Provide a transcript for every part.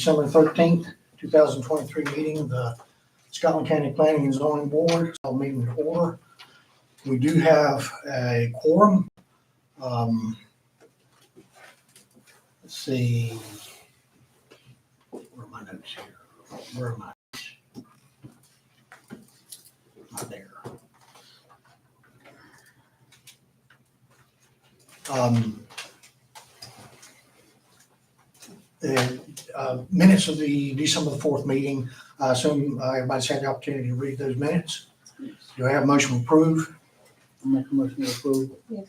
December 13th, 2023 meeting of the Scotland County Planning and Zoning Board. I'll meeting to order. We do have a quorum. Let's see. Where are my notes here? Where am I? Not there. The minutes of the December the 4th meeting, I assume everybody's had the opportunity to read those minutes. Do I have a motion to approve? I'll make a motion to approve. Yes.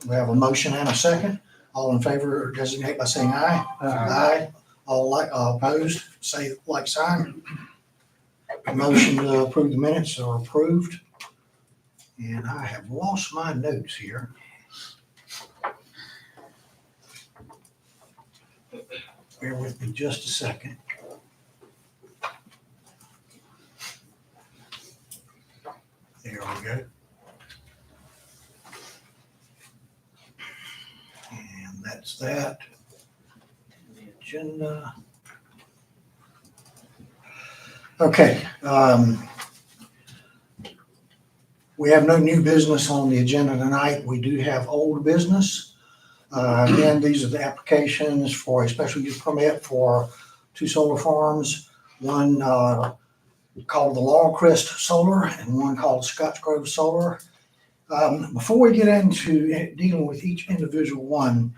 We have a motion and a second. All in favor designate by saying aye. Aye. All opposed, say like sign. Motion to approve the minutes are approved. And I have lost my notes here. Bear with me just a second. There we go. And that's that. The agenda. Okay. We have no new business on the agenda tonight. We do have old business. Again, these are the applications for a special use permit for two solar farms, one called the Laurel Crest Solar and one called Scotch Grove Solar. Before we get into dealing with each individual one,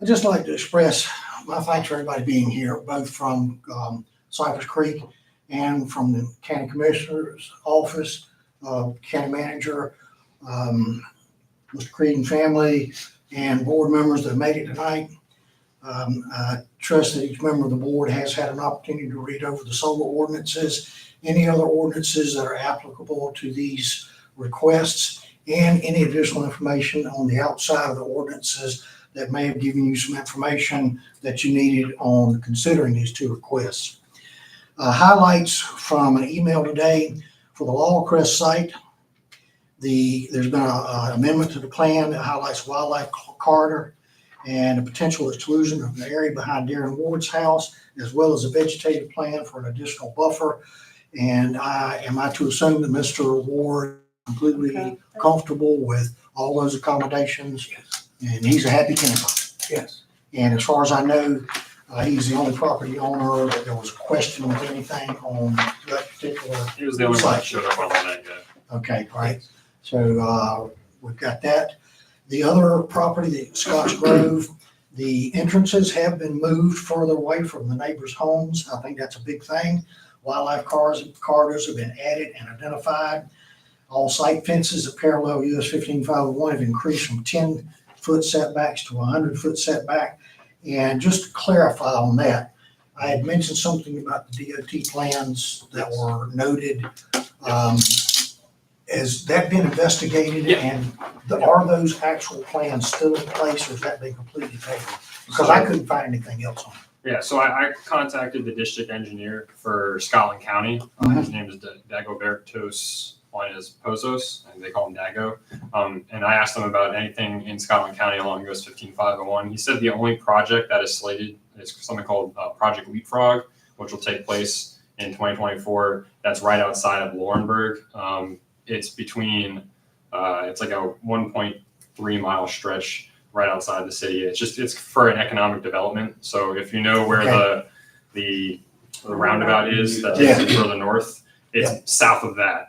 I'd just like to express my thanks for everybody being here, both from Cypress Creek and from the County Commissioner's Office, County Manager, Mr. Creed and family, and board members that made it tonight. I trust that each member of the board has had an opportunity to read over the solar ordinances, any other ordinances that are applicable to these requests, and any additional information on the outside of the ordinances that may have given you some information that you needed on considering these two requests. Highlights from an email today for the Laurel Crest site. There's been an amendment to the plan that highlights wildlife corridor and a potential exclusion of the area behind Darren Ward's house, as well as a vegetative plan for an additional buffer. And am I to assume that Mr. Ward is completely comfortable with all those accommodations? Yes. And he's a happy camper. Yes. And as far as I know, he's the only property owner that there was a question with anything on that particular. He was the only one that showed up on the night, yeah. Okay, great. So we've got that. The other property, the Scotch Grove, the entrances have been moved further away from the neighbors' homes. I think that's a big thing. Wildlife corridors have been added and identified. All site fences that parallel US 15501 have increased from 10-foot setbacks to 100-foot setback. And just to clarify on that, I had mentioned something about the DOT plans that were noted. Has that been investigated? Yeah. And are those actual plans still in place, or has that been completely taken? Because I couldn't find anything else on it. Yeah, so I contacted the district engineer for Scotland County. His name is Dagobertos Pozos, and they call him Dago. And I asked him about anything in Scotland County along US 15501. He said the only project that is slated is something called Project Leapfrog, which will take place in 2024. That's right outside of Laurinburg. It's between, it's like a 1.3 mile stretch right outside the city. It's for an economic development. So if you know where the roundabout is that takes you further north, it's south of that.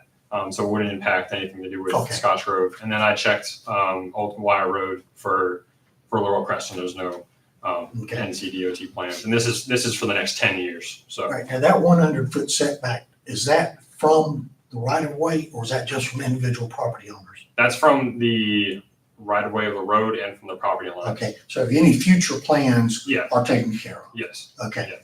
So it wouldn't impact anything to do with Scotch Grove. And then I checked Old Wire Road for Laurel Crest, and there's no NCDOT plans. And this is for the next 10 years. So Right, now that 100-foot setback, is that from the right of way, or is that just from individual property owners? that's from the right of way of the road and from the property line. Okay, so if any future plans Yeah. are taken care of? Yes. Okay, Yeah.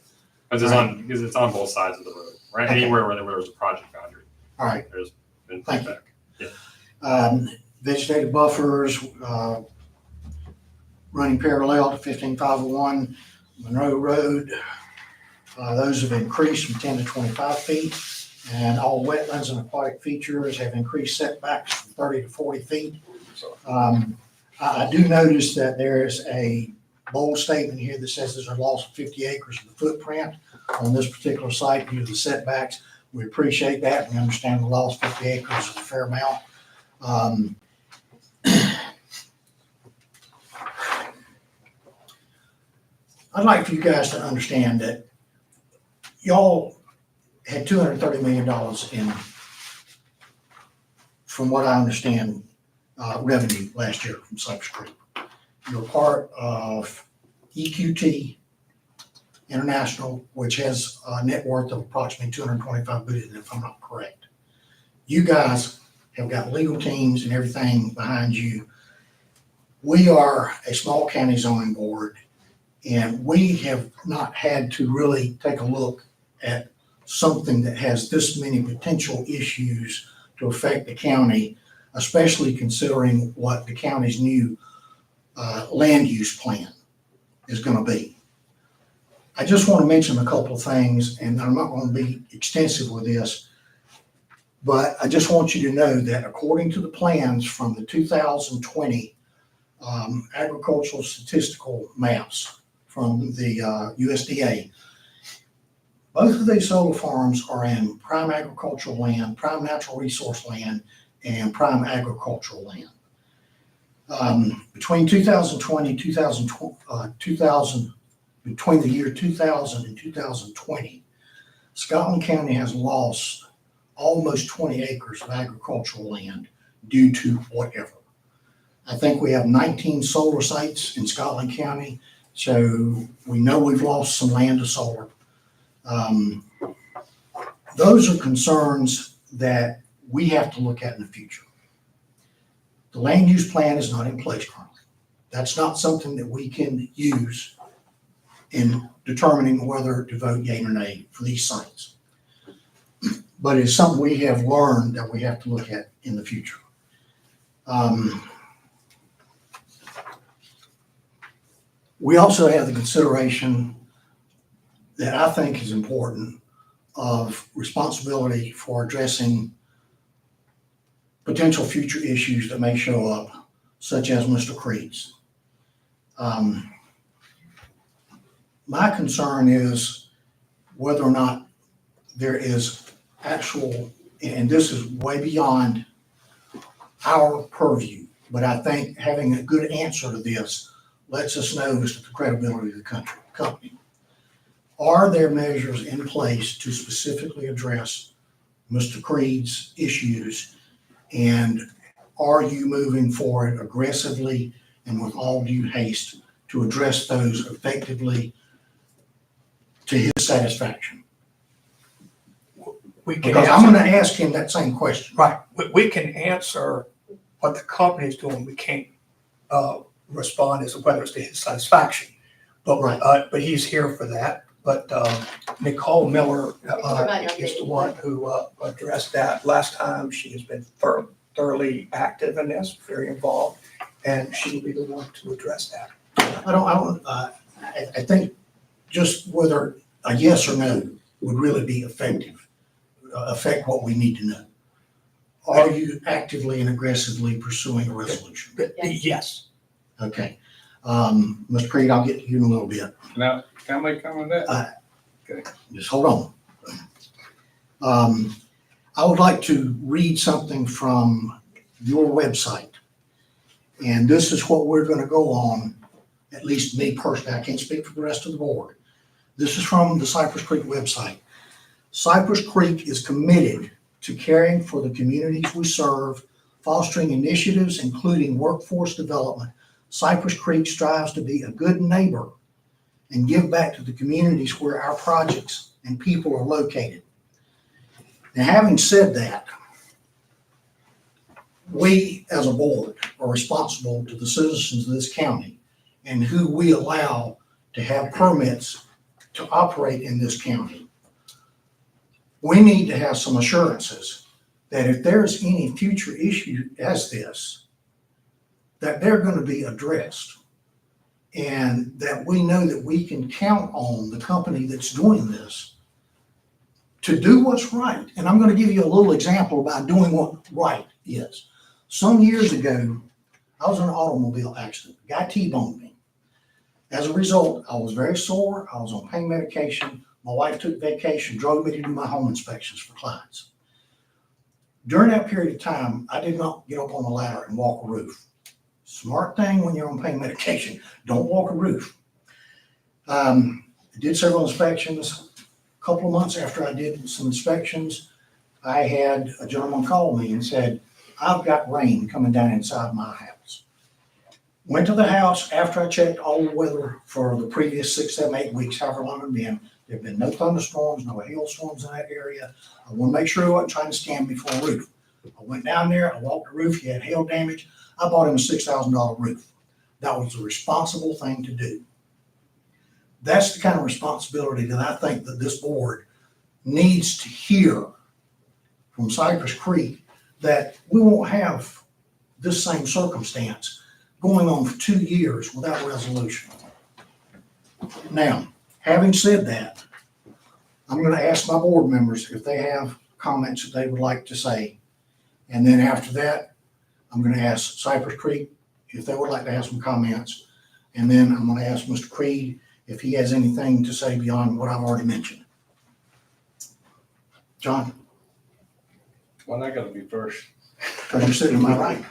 Because it's on both sides of the road, right? Okay. Anywhere where there was a project boundary, all right. there's been Thank feedback. Vegetative buffers running parallel to 15501 Monroe Road. Those have increased from 10 to 25 feet. And all wetlands and aquatic features have increased setbacks from 30 to 40 feet. I do notice that there is a bold statement here that says there's a loss of 50 acres of the footprint on this particular site due to the setbacks. We appreciate that. We understand the loss of 50 acres is a fair amount. I'd like for you guys to understand that y'all had $230 million in, from what I understand, revenue last year from Cypress Creek. You're part of EQT International, which has a net worth of approximately $225 billion, if I'm not correct. You guys have got legal teams and everything behind you. We are a small county zoning board, and we have not had to really take a look at something that has this many potential issues to affect the county, especially considering what the county's new land use plan is going to be. I just want to mention a couple of things, and I'm not going to be extensive with this, but I just want you to know that according to the plans from the 2020 agricultural statistical maps from the USDA, both of these solar farms are in prime agricultural land, prime natural resource land, and prime agricultural land. Between 2020, between the year 2000 and 2020, Scotland County has lost almost 20 acres of agricultural land due to whatever. I think we have 19 solar sites in Scotland County, so we know we've lost some land to solar. Those are concerns that we have to look at in the future. The land use plan is not in place currently. That's not something that we can use in determining whether to vote yea or nay for these sites. But it's something we have learned that we have to look at in the future. We also have the consideration that I think is important of responsibility for addressing potential future issues that may show up, such as Mr. Creed's. My concern is whether or not there is actual, and this is way beyond our purview, but I think having a good answer to this lets us know as to the credibility of the company. Are there measures in place to specifically address Mr. Creed's issues? And are you moving forward aggressively and with all due haste to address those effectively to his satisfaction? We can Because I'm answer, going to ask him that same question. right, we can answer what the company is doing. We can't respond as to whether it's to his satisfaction. But, Right. But he's here for that. But Nicole Miller Right. is the one who addressed that. Last time, she has been thoroughly active in this, very involved, and she will be the one to address that. I think just whether a yes or no would really be effective, affect what we need to know. Are you actively and aggressively pursuing a resolution? But yes. Okay. Mr. Creed, I'll get to you in a little bit. Now, can I make comment on that? Just hold on. I would like to read something from your website. And this is what we're going to go on, at least me personally. I can't speak for the rest of the board. This is from the Cypress Creek website. Cypress Creek is committed to caring for the communities we serve, fostering initiatives including workforce development. Cypress Creek strives to be a good neighbor and give back to the communities where our projects and people are located. Now, having said that, we as a board are responsible to the citizens of this county and who we allow to have permits to operate in this county. We need to have some assurances that if there's any future issue as this, that they're going to be addressed, and that we know that we can count on the company that's doing this to do what's right. And I'm going to give you a little example about doing what right is. Some years ago, I was in an automobile accident. A guy T-boned me. As a result, I was very sore. I was on pain medication. My wife took vacation, drove me to do my home inspections for clients. During that period of time, I did not get up on the ladder and walk a roof. Smart thing when you're on pain medication, don't walk a roof. I did several inspections. A couple of months after I did some inspections, I had a gentleman call me and said, I've got rain coming down inside my house. Went to the house after I checked all the weather for the previous 6, 7, 8 weeks, however long it's been. There have been no thunderstorms, no hailstorms in that area. I want to make sure he wasn't trying to scam me for a roof. I went down there, I walked the roof, he had hail damage. I bought him a $6,000 roof. That was the responsible thing to do. That's the kind of responsibility that I think that this board needs to hear from Cypress Creek, that we won't have this same circumstance going on for 2 years without resolution. Now, having said that, I'm going to ask my board members if they have comments that they would like to say. And then after that, I'm going to ask Cypress Creek if they would like to have some comments. And then I'm going to ask Mr. Creed if he has anything to say beyond what I've already mentioned. John, Well, I gotta be first. because you're sitting to my right.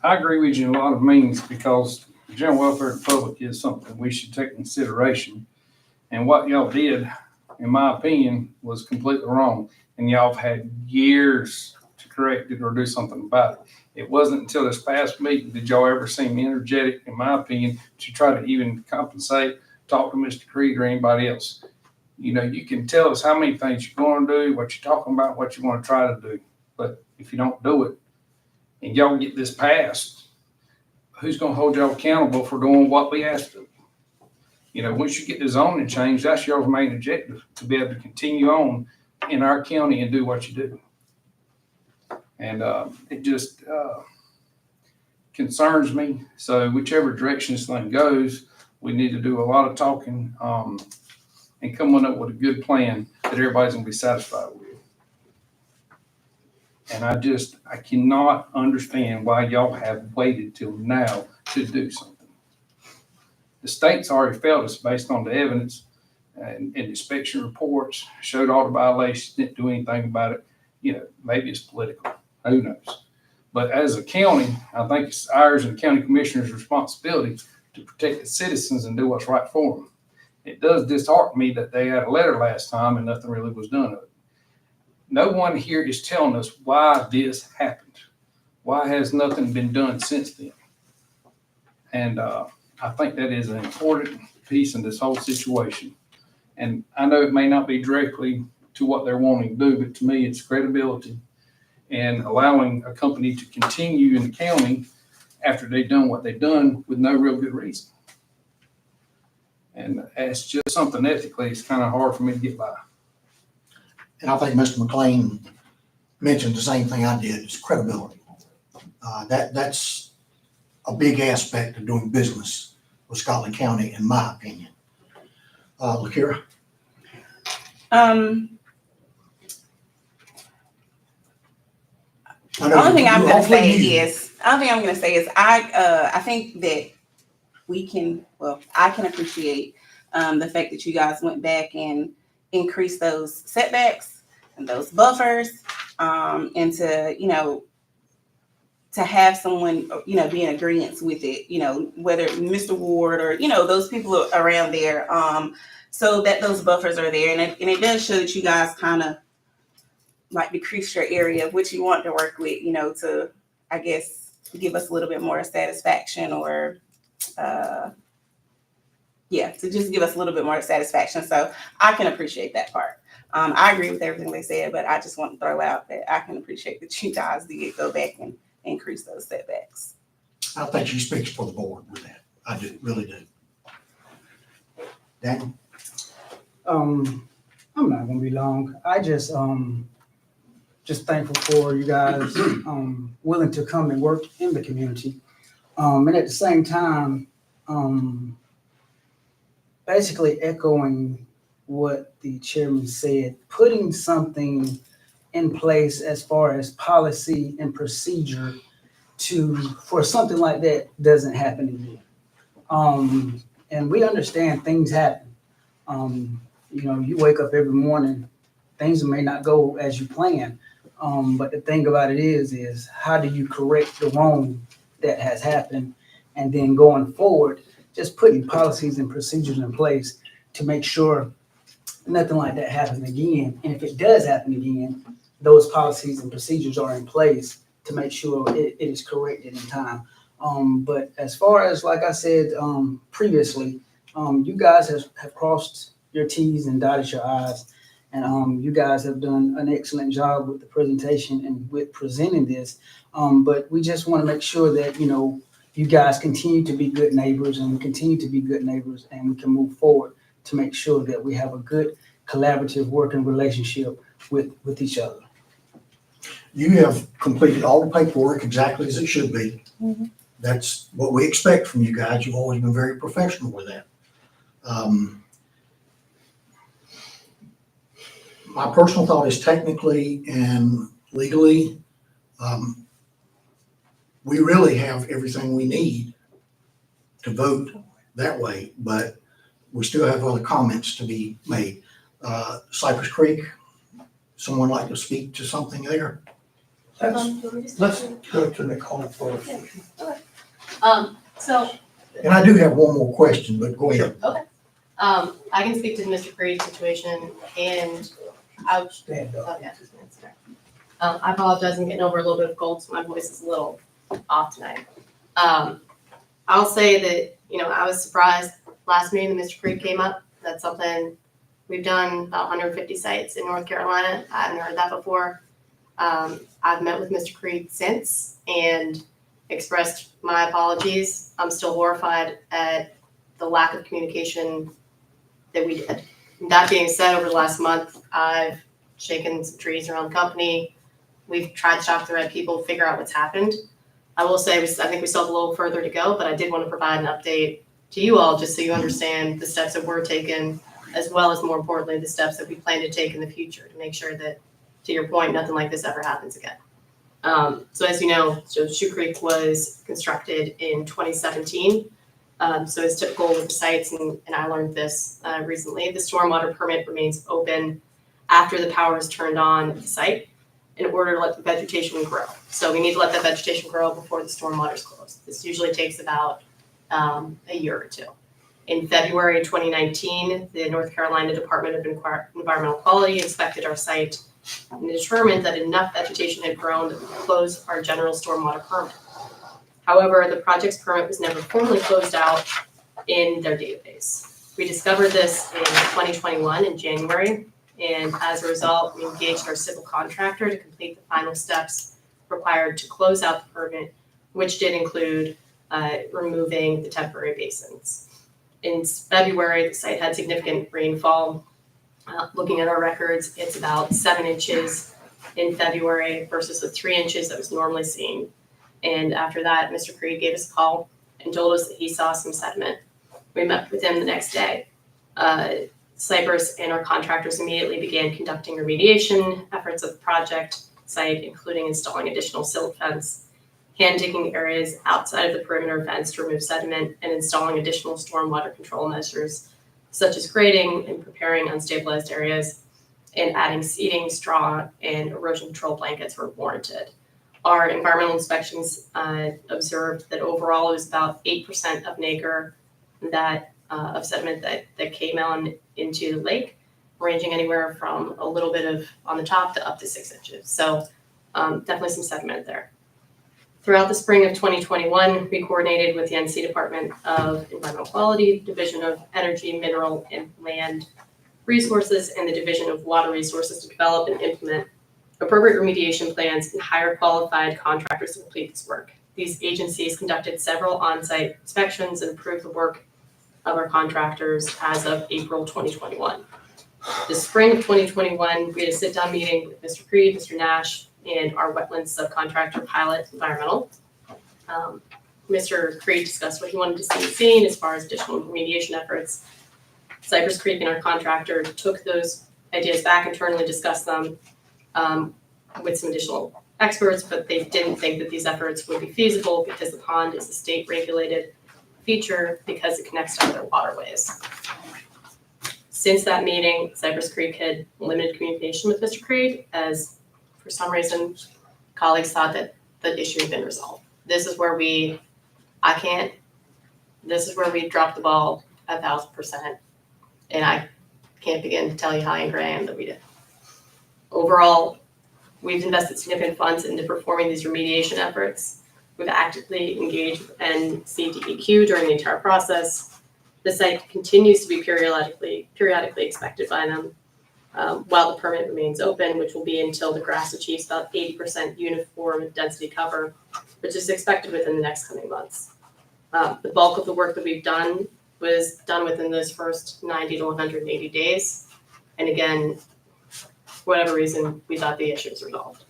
I agree with you in a lot of means because the general welfare of the public is something we should take consideration. And what y'all did, in my opinion, was completely wrong. And y'all have had years to correct it or do something about it. It wasn't until this past meeting did y'all ever seem energetic, in my opinion, to try to even compensate, talk to Mr. Creed or anybody else. You know, you can tell us how many things you're going to do, what you're talking about, what you want to try to do. But if you don't do it and y'all get this passed, who's going to hold y'all accountable for doing what we asked of? You know, once you get the zoning changed, that's your main objective, to be able to continue on in our county and do what you do. And it just concerns me. So whichever direction this thing goes, we need to do a lot of talking and coming up with a good plan that everybody's gonna be satisfied with. And I cannot understand why y'all have waited till now to do something. The state's already failed us based on the evidence and inspection reports, showed all the violations, didn't do anything about it. You know, maybe it's political, who knows? But as a county, I think it's ours and county commissioners' responsibility to protect the citizens and do what's right for them. It does dishearten me that they had a letter last time and nothing really was done of it. No one here is telling us why this happened. Why has nothing been done since then? And I think that is an important piece in this whole situation. And I know it may not be directly to what they're wanting to do, but to me, it's credibility and allowing a company to continue in the county after they've done what they've done with no real good reason. And it's just something ethically, it's kind of hard for me to get by. And I think Mr. McLean mentioned the same thing I did, is credibility. That's a big aspect of doing business with Scotland County, in my opinion. Lakira? The only thing I'm going to say is, I think that I can appreciate the fact that you guys went back and increased those setbacks and those buffers, and to have someone, be in agreement with it, whether Mr. Ward or, those people around there, so that those buffers are there. And it does show that you guys kind of like decrease your area of what you want to work with, to, I guess, give us a little bit more satisfaction or, to just give us a little bit more satisfaction. So I can appreciate that part. I agree with everything they said, but I just want to throw out that I can appreciate that you guys did go back and increase those setbacks. I think she speaks for the board with that. I do, really do. Daniel? I'm not gonna be long. I just thankful for you guys willing to come and work in the community. And at the same time, basically echoing what the chairman said, putting something in place as far as policy and procedure for something like that doesn't happen again. And we understand things happen. You wake up every morning, things may not go as you plan. But the thing about it is how do you correct the wrong that has happened? And then going forward, just putting policies and procedures in place to make sure nothing like that happens again. And if it does happen again, those policies and procedures are in place to make sure it is corrected in time. But as far as, like I said previously, you guys have crossed your T's and dotted your I's. And you guys have done an excellent job with the presentation and with presenting this. But we just want to make sure that, you guys continue to be good neighbors and we continue to be good neighbors and we can move forward to make sure that we have a good collaborative working relationship with each other. You have completed all the paperwork exactly as it should be. That's what we expect from you guys. You've always been very professional with that. My personal thought is technically and legally, we really have everything we need to vote that way, but we still have other comments to be made. Cypress Creek, someone like to speak to something there? Let's go to Nicole first. So, And I do have one more question, but go ahead. I can speak to the Mr. Creed situation and Stand up. yeah. I apologize, I'm getting over a little bit of cold, so my voice is a little off tonight. I'll say that, I was surprised last meeting that Mr. Creed came up. That's something we've done about 150 sites in North Carolina. I hadn't heard that before. I've met with Mr. Creed since and expressed my apologies. I'm still horrified at the lack of communication that we did. That being said, over the last month, I've shaken some trees around the company. We've tried to talk to the right people, figure out what's happened. I will say, I think we still have a little further to go, but I did want to provide an update to you all just so you understand the steps that were taken, as well as more importantly, the steps that we plan to take in the future to make sure that, to your point, nothing like this ever happens again. So as you know, Shoe Creek was constructed in 2017. So as typical with the sites, and I learned this recently, the stormwater permit remains open after the power is turned on at the site in order to let the vegetation grow. So we need to let that vegetation grow before the stormwater is closed. This usually takes about a year or two. In February 2019, the North Carolina Department of Environmental Quality inspected our site and determined that enough vegetation had grown that we could close our general stormwater permit. However, the project's permit was never formally closed out in their database. We discovered this in 2021 in January, and as a result, we engaged our civil contractor to complete the final steps required to close out the permit, which did include removing the temporary basins. In February, the site had significant rainfall. Looking at our records, it's about 7 inches in February versus the 3 inches that was normally seen. And after that, Mr. Creed gave us a call and told us that he saw some sediment. We met with him the next day. Cypress and our contractors immediately began conducting remediation efforts of the project site, including installing additional silt fence, hand digging areas outside of the perimeter fence to remove sediment, and installing additional stormwater control measures, such as grading and preparing unstabilized areas, and adding seeding, straw, and erosion control blankets were warranted. Our environmental inspections observed that overall it was about 8% of an acre of sediment that came on into the lake, ranging anywhere from a little bit of on the top to up to 6 inches. So definitely some sediment there. Throughout the spring of 2021, we coordinated with the NC Department of Environmental Quality, Division of Energy, Mineral, and Land Resources, and the Division of Water Resources to develop and implement appropriate remediation plans and hire qualified contractors to complete this work. These agencies conducted several on-site inspections and approved the work of our contractors as of April 2021. The spring of 2021, we had a sit-down meeting with Mr. Creed, Mr. Nash, and our wetlands subcontractor, Pilot Environmental. Mr. Creed discussed what he wanted to see seen as far as additional remediation efforts. Cypress Creek and our contractor took those ideas back internally, discussed them with some additional experts, but they didn't think that these efforts would be feasible because the pond is a state-regulated feature because it connects to other waterways. Since that meeting, Cypress Creek had limited communication with Mr. Creed, as for some reason colleagues thought that the issue had been resolved. This is where we dropped the ball 1,000%, and I can't begin to tell you how angry I am that we did. Overall, we've invested significant funds into performing these remediation efforts. We've actively engaged with NCDEQ during the entire process. The site continues to be periodically inspected by them while the permit remains open, which will be until the grass achieves about 80% uniform density cover, which is expected within the next coming months. The bulk of the work that we've done was done within those first 90 to 180 days. And again, for whatever reason, we thought the issue was resolved.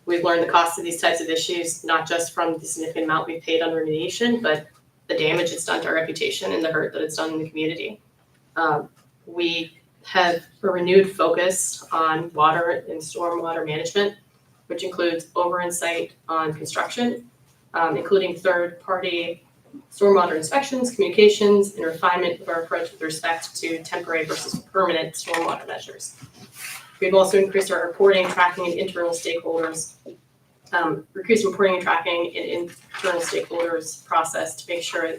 We've learned the cost of these types of issues, not just from the significant amount we paid on remediation, but the damage it's done to our reputation and the hurt that it's done in the community. We have a renewed focus on water and stormwater management, which includes oversight on construction, including third-party stormwater inspections, communications, and refinement of our approach with respect to temporary versus permanent stormwater measures. We've also increased our reporting, tracking, and internal stakeholders, process to make sure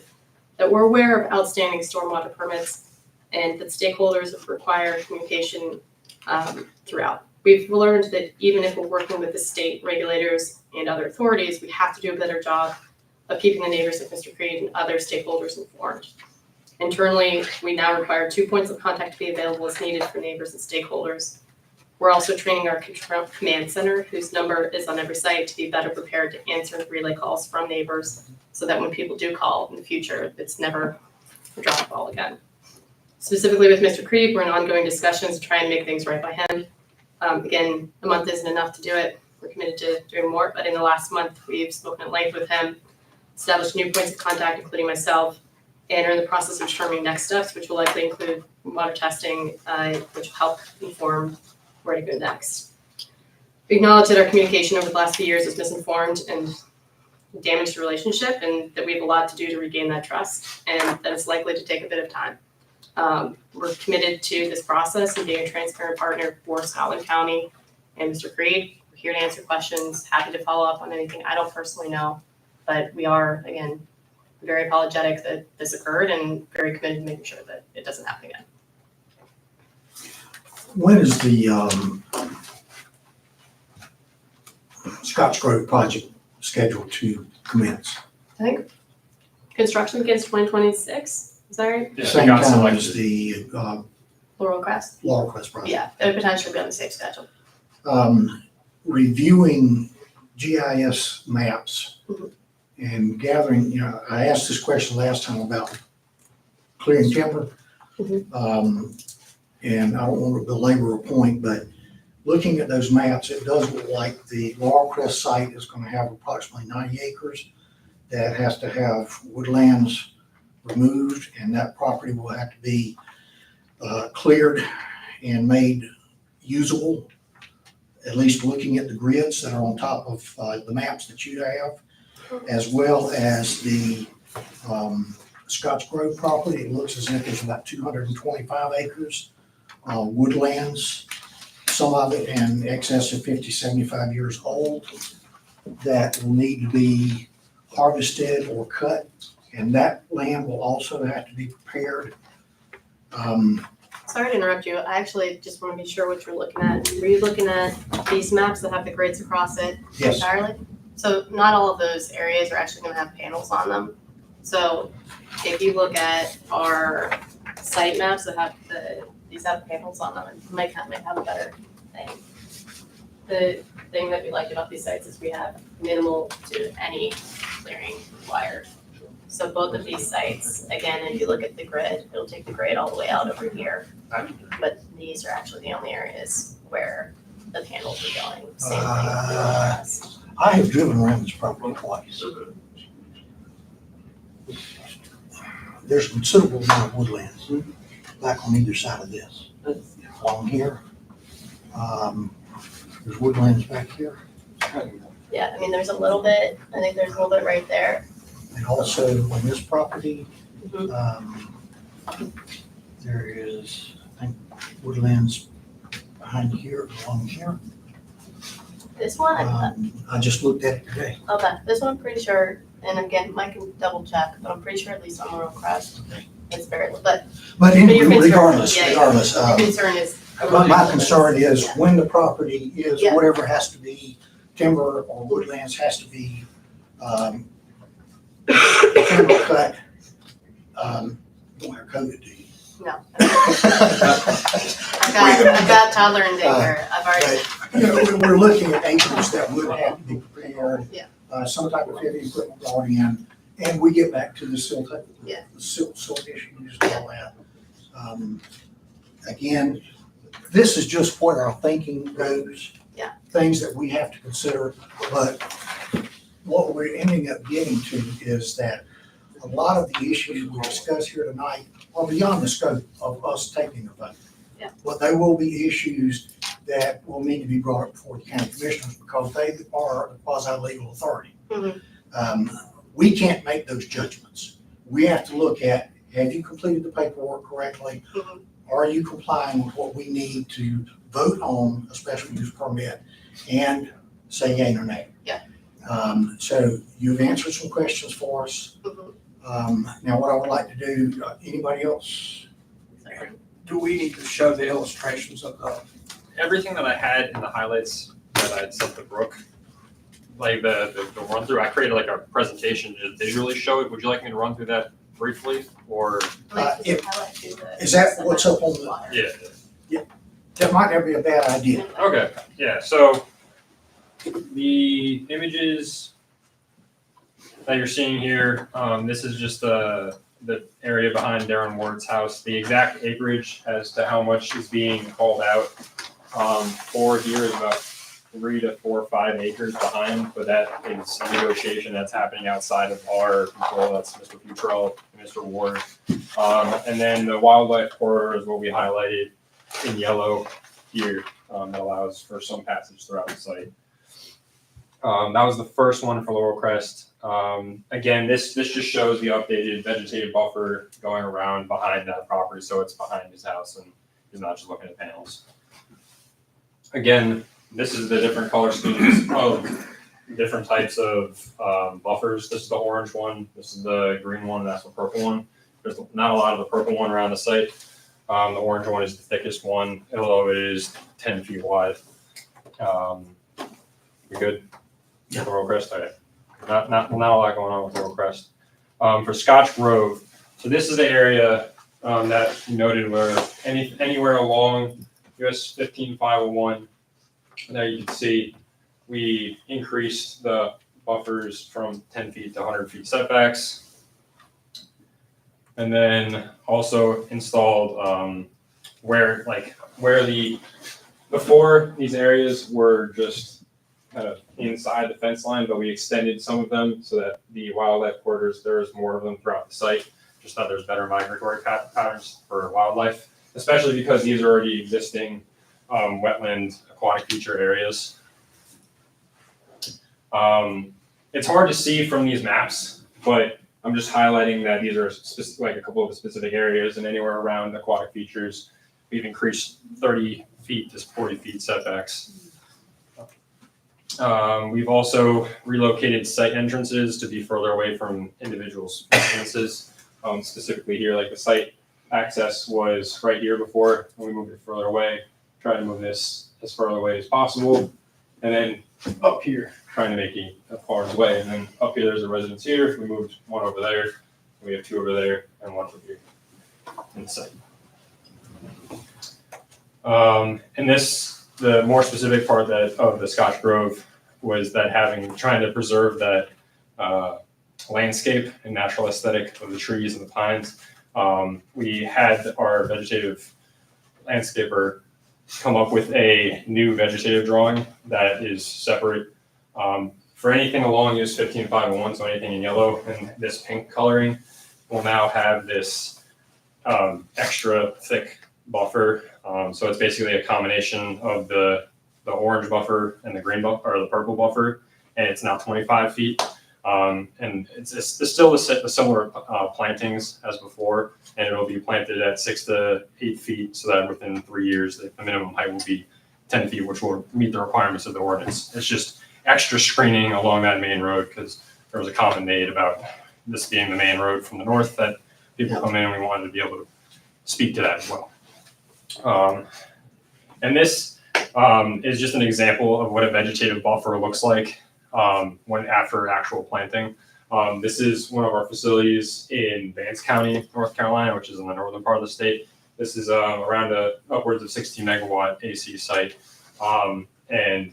that we're aware of outstanding stormwater permits and that stakeholders require communication throughout. We've learned that even if we're working with the state regulators and other authorities, we have to do a better job of keeping the neighbors of Mr. Creed and other stakeholders informed. Internally, we now require 2 points of contact to be available as needed for neighbors and stakeholders. We're also training our command center, whose number is on every site, to be better prepared to answer relay calls from neighbors so that when people do call in the future, it's never a drop ball again. Specifically with Mr. Creed, we're in ongoing discussions to try and make things right by him. Again, a month isn't enough to do it. We're committed to doing more, but in the last month, we've spoken at length with him, established new points of contact, including myself, and are in the process of determining next steps, which will likely include water testing, which will help inform where to go next. We acknowledge that our communication over the last few years is misinformed and damaged the relationship, and that we have a lot to do to regain that trust, and that it's likely to take a bit of time. We're committed to this process and being a transparent partner for Scotland County and Mr. Creed. We're here to answer questions, happy to follow up on anything I don't personally know, but we are, again, very apologetic that this occurred and very committed to making sure that it doesn't happen again. When is the Scotts Grove project scheduled to commence? I think construction begins 2026, is that right? Yeah, Same we got time selected. as the Laurel Crest? Laurel Crest project. Yeah, it would potentially be on the same schedule. Reviewing GIS maps Mhm. and gathering, I asked this question last time about clearing timber. And I don't want to belabor a point, but looking at those maps, it does look like the Laurel Crest site is going to have approximately 90 acres that has to have woodlands removed, and that property will have to be cleared and made usable, at least looking at the grids that are on top of the maps that you have, as well as the Scotts Grove property. It looks as if there's about 225 acres. Woodlands, some of it in excess of 50, 75 years old, that will need to be harvested or cut, and that land will also have to be prepared. Sorry to interrupt you. I actually just want to be sure what you're looking at. Were you looking at these maps that have the grids across it Yes, entirely? So not all of those areas are actually going to have panels on them. So if you look at our site maps that have these have panels on them, and might have a better thing. The thing that we like about these sites is we have minimal to any clearing required. So both of these sites, again, if you look at the grid, it'll take the grade all the way out over here. But these are actually the only areas where the panels are going. Same thing with the rest. I have driven around this property twice. There's considerable amount of woodlands back on either side of this. Along here, there's woodlands back here. Yeah, I mean, there's a little bit, I think there's a little bit right there. And also on this property, Mhm. there is, I think, woodlands behind here, along here. This one, I just looked at it today. okay, this one I'm pretty sure, and again, Mike can double check, but I'm pretty sure at least on Laurel Crest, it's very, but But your concern- regardless, yeah, regardless, your concern is. my concern is Yeah. when the property is, Yeah. whatever has to be timber or woodlands has to be, timber cut, don't have COVID, do you? No. I've got toddler and daycare, I've already, You know, we're looking at acres that would have to be prepared. Yeah. Some type of heavy equipment brought in, and we get back to the silt, Yeah. silt issues and all that. Again, this is just where our thinking goes. Yeah. Things that we have to consider, but what we're ending up getting to is that a lot of the issues we discuss here tonight are beyond the scope of us taking a vote. Yeah. But they will be issues that will need to be brought up before the county commissioners because they are the quasi-legal authority. Mhm. We can't make those judgments. We have to look at, have you completed the paperwork correctly? Mhm. Are you complying with what we need to vote on a special use permit and say yea or nay? Yeah. So you've answered some questions for us. Mhm. Now what I would like to do, anybody else? Do we need to show the illustrations of the, Everything that I had in the highlights that I'd sent to Brooke, like the run through, I created like a presentation to visually show it. Would you like me to run through that briefly or? Is that what's up on the- Yeah. That might not be a bad idea. Okay, yeah, so the images that you're seeing here, this is just the area behind Darren Ward's house. The exact acreage as to how much is being called out for here is about 3 to 4 or 5 acres behind, but that is a negotiation that's happening outside of our control. That's Mr. Futrell and Mr. Ward. And then the wildlife corridor is what we highlighted in yellow here, that allows for some passage throughout the site. That was the first one for Laurel Crest. Again, this just shows the updated vegetative buffer going around behind that property, so it's behind his house and he's not just looking at panels. Again, this is the different color schemes of different types of buffers. This is the orange one, this is the green one, and that's the purple one. There's not a lot of the purple one around the site. The orange one is the thickest one, although it is 10 feet wide. We good? Yeah. Laurel Crest, okay. Not a lot going on with Laurel Crest. For Scotch Grove, so this is the area that you noted where anywhere along US 15501, there you can see we increased the buffers from 10 feet to 100 feet setbacks. And then also installed before these areas were just kind of inside the fence line, but we extended some of them so that the wildlife corridors, there's more of them throughout the site. Just thought there's better migratory patterns for wildlife, especially because these are already existing wetland aquatic feature areas. It's hard to see from these maps, but I'm just highlighting that these are like a couple of the specific areas, and anywhere around aquatic features, we've increased 30 feet to 40 feet setbacks. We've also relocated site entrances to be further away from individuals' residences. Specifically here, like the site access was right here before, and we moved it further away. Try to move this as far away as possible, and then up here, trying to make it as far away. And then up here, there's a residence here. We moved one over there. We have 2 over there and 1 over here in the site. And this, the more specific part of the Scotch Grove was that trying to preserve that landscape and natural aesthetic of the trees and the pines. We had our vegetative landscaper come up with a new vegetative drawing that is separate for anything along US 15501, so anything in yellow, and this pink coloring will now have this extra thick buffer. So it's basically a combination of the orange buffer and the green buffer, or the purple buffer, and it's now 25 feet. And it's still the similar plantings as before, and it'll be planted at 6 to 8 feet, so that within 3 years, the minimum height will be 10 feet, which will meet the requirements of the ordinance. It's just extra screening along that main road because there was a comment made about this being the main road from the north that people come in, and we wanted to be able to speak to that as well. And this is just an example of what a vegetative buffer looks like when after actual planting. This is one of our facilities in Vance County, North Carolina, which is in the northern part of the state. This is around upwards of 60 megawatt AC site. And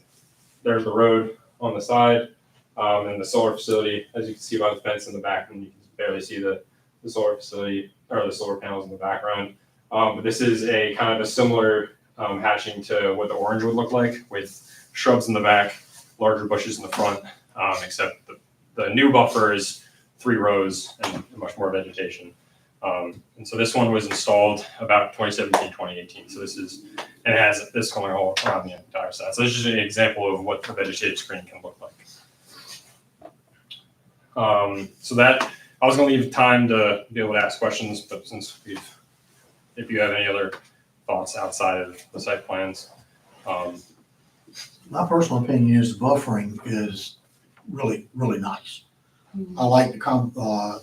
there's the road on the side and the solar facility, as you can see by the fence in the back, and you can barely see the solar facility or the solar panels in the background. But this is a kind of a similar hatching to what the orange would look like, with shrubs in the back, larger bushes in the front, except the new buffer is 3 rows and much more vegetation. And so this one was installed about 2017, 2018. So and it has this going all around the entire side. So this is an example of what the vegetative screen can look like. So that, I was gonna leave time to be able to ask questions, but since if you have any other thoughts outside of the site plans. My personal opinion is the buffering is really, really nice. I like the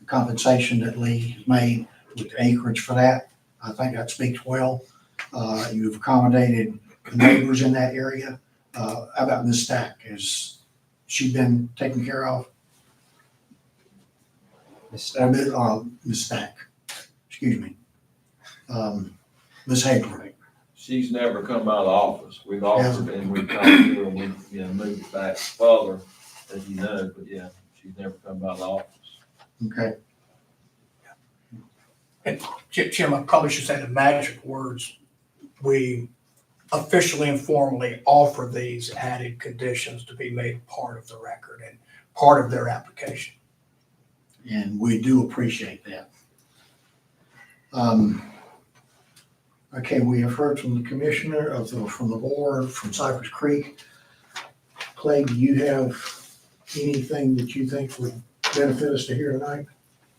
compensation that Lee has made with the acreage for that. I think that speaks well. You've accommodated the neighbors in that area. How about Ms. Stack? Has she been taken care of? Ms. Stack, excuse me. Ms. Hager. She's never come out of office. We've offered and we've talked to her and we've moved it back further, as you know, but yeah, she's never come out of office. Okay. And Jim, I probably should say the magic words. We officially and formally offer these added conditions to be made part of the record and part of their application. And we do appreciate that. Okay, we have heard from the commissioner from the board, from Cypress Creek. Clay, do you have anything that you think would benefit us to hear tonight?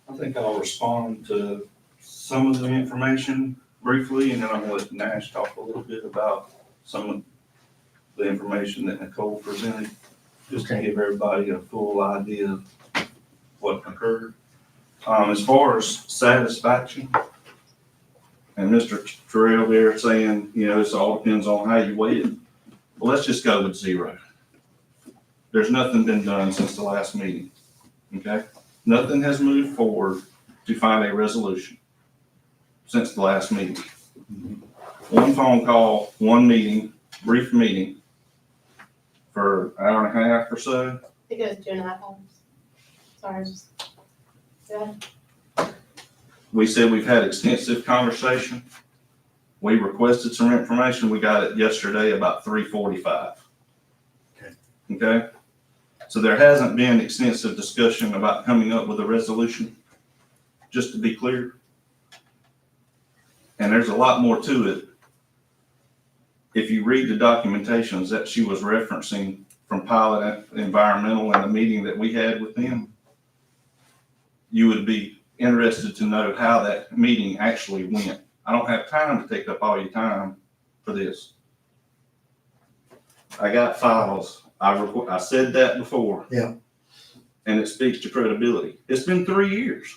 I think I'll respond to some of the information briefly, and then I'm gonna let Nash talk a little bit about some of the information that Nicole presented, just to give everybody a full idea of what occurred. As far as satisfaction, and Mr. Terrell there saying, this all depends on how you weigh it. Well, let's just go with 0. There's nothing been done since the last meeting, okay? Nothing has moved forward to find a resolution since the last meeting. One phone call, one meeting, brief meeting for an hour and a half or so. I think it was 2.5 hours. Sorry, go ahead. We said we've had extensive conversation. We requested some information. We got it yesterday about 3:45. Okay? So there hasn't been extensive discussion about coming up with a resolution, just to be clear. And there's a lot more to it. If you read the documentations that she was referencing from Pilot Environmental and the meeting that we had with them, you would be interested to know how that meeting actually went. I don't have time to take up all your time for this. I got files. I said that before. Yeah. And it speaks to credibility. It's been 3 years.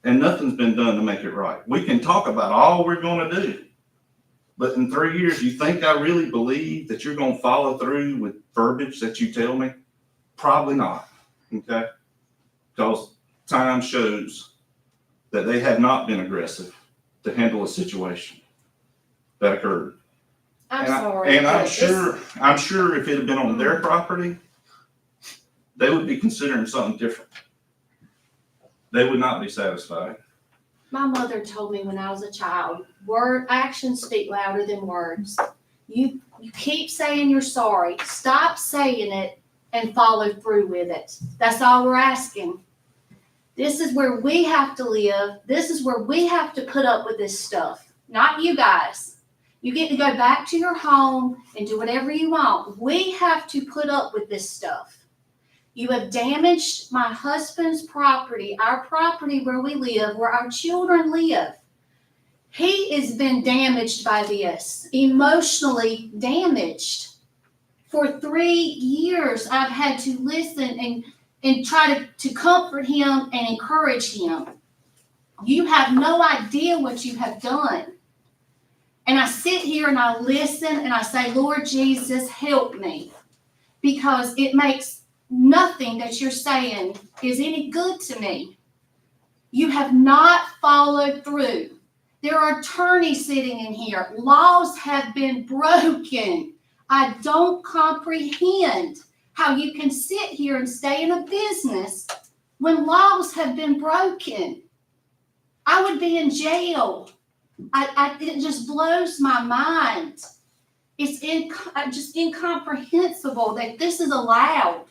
And nothing's been done to make it right. We can talk about all we're gonna do. But in 3 years, you think I really believe that you're gonna follow through with verbiage that you tell me? Probably not, okay? Because time shows that they have not been aggressive to handle a situation that occurred. I'm sorry. And but I'm sure if it had been on their property, they would be considering something different. They would not be satisfied. My mother told me when I was a child, actions speak louder than words. You keep saying you're sorry. Stop saying it and follow through with it. That's all we're asking. This is where we have to live. This is where we have to put up with this stuff, not you guys. You get to go back to your home and do whatever you want. We have to put up with this stuff. You have damaged my husband's property, our property where we live, where our children live. He has been damaged by this, emotionally damaged. For 3 years, I've had to listen and try to comfort him and encourage him. You have no idea what you have done. And I sit here and I listen and I say, Lord Jesus, help me. Because it makes nothing that you're saying is any good to me. You have not followed through. There are attorneys sitting in here. Laws have been broken. I don't comprehend how you can sit here and stay in a business when laws have been broken. I would be in jail. It just blows my mind. It's just incomprehensible that this is allowed.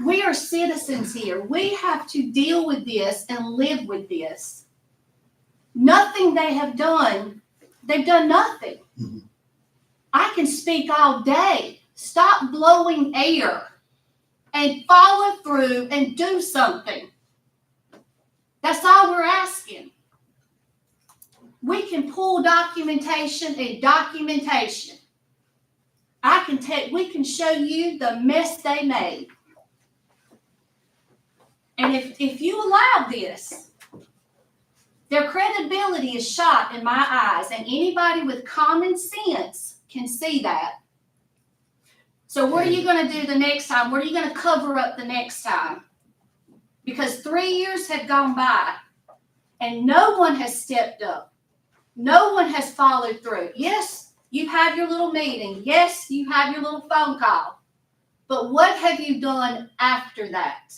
We are citizens here. We have to deal with this and live with this. Nothing they have done, they've done nothing. Mm-hmm. I can speak all day. Stop blowing air and follow through and do something. That's all we're asking. We can pull documentation and documentation. We can show you the mess they made. And if you allow this, their credibility is shot in my eyes, and anybody with common sense can see that. So what are you going to do the next time? What are you going to cover up the next time? Because 3 years have gone by, and no one has stepped up. No one has followed through. Yes, you have your little meeting. Yes, you have your little phone call. But what have you done after that?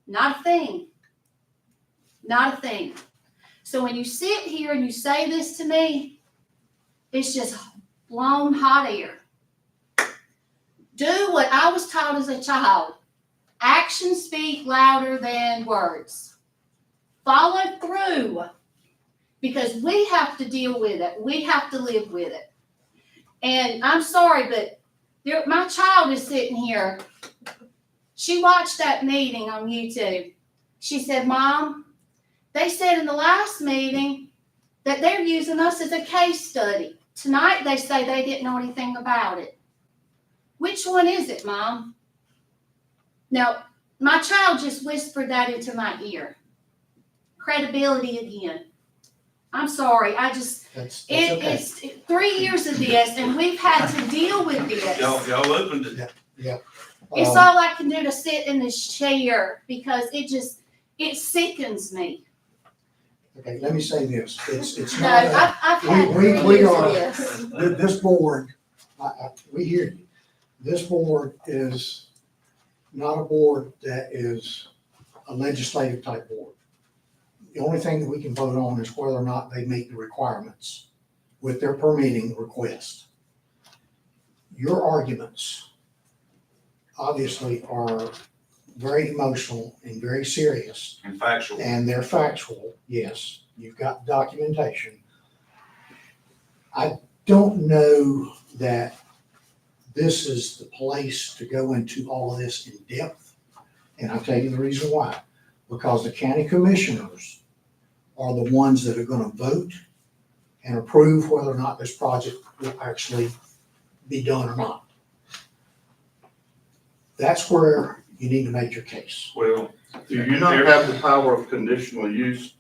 Not a thing. Not a thing. So when you sit here and you say this to me, it's just blown hot air. Do what I was taught as a child. Actions speak louder than words. Follow through. Because we have to deal with it. We have to live with it. And I'm sorry, but my child is sitting here. She watched that meeting on YouTube. She said, Mom, they said in the last meeting that they're using us as a case study. Tonight they say they didn't know anything about it. Which one is it, Mom? Now, my child just whispered that into my ear. Credibility again. I'm sorry. That's okay. It's 3 years of this, and we've had to deal with this. Y'all opened it. Yeah. It's all I can do to sit in this chair because it sickens me. Okay, let me say this. It's No, not, I've had we 3 years are- of this. this board, we hear you. This board is not a board that is a legislative type board. The only thing that we can vote on is whether or not they meet the requirements with their permitting request. Your arguments obviously are very emotional and very serious, And factual. and they're factual. Yes, you've got documentation. I don't know that this is the place to go into all of this in depth, and I'll tell you the reason why. Because the county commissioners are the ones that are gonna vote and approve whether or not this project will actually be done or not. That's where you need to make your case. Well, do you not have the power of conditional use?